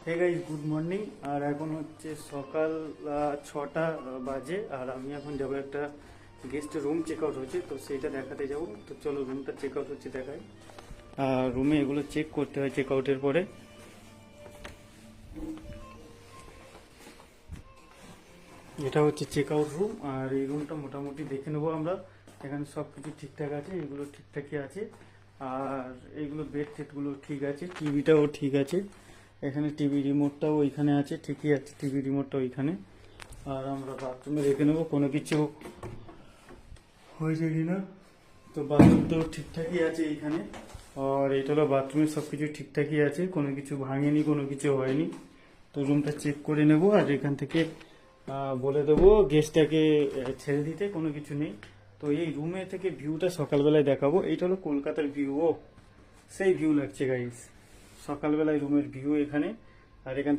হে guys, good morning. আর এখন হচ্ছে সকাল 6টা বাজে। আর আমি এখন যাব একটা গেস্টের রুম চেক আউট হচ্ছে, তো সেইটা দেখাতে যাব। তো চলো রুমটা চেক আউট হচ্ছে দেখাই। আর রুমে এগুলো চেক করতে হয় চেক আউটের পরে। এটা হচ্ছে চেক আউট রুম। আর এই রুমটা মোটামুটি দেখে নেবো আমরা। এখানে সব কিছু ঠিকঠাক আছে, এগুলো ঠিকঠাকই আছে। আর এইগুলো বেড টেডগুলো ঠিক আছে, টিভিটাও ঠিক আছে। এখানে টিভি রিমোটটাও ওইখানে আছে, ঠিকই আছে টিভি রিমোটটা ওইখানে। আর আমরা বাথরুমে রেখে নেবো কোনো কিছু হয়েছে কি না। তো বাথরুম তো ঠিকঠাকই আছে এইখানে। আর এটা হলো বাথরুমে সব কিছু ঠিকঠাকই আছে, কোনো কিছু ভাঙেনি, কোনো কিছু হয়নি। তো রুমটা চেক করে নেব আর এখান থেকে বলে দেবো গেস্টটাকে ছেড়ে দিতে, কোনো কিছু নেই। তো এই রুমে থেকে ভিউটা সকালবেলায় দেখাবো। এইটা হলো কলকাতার ভিউ, ও সেই ভিউ লাগছে গাইস সকালবেলায় রুমের ভিউ এখানে। আর এখান থেকে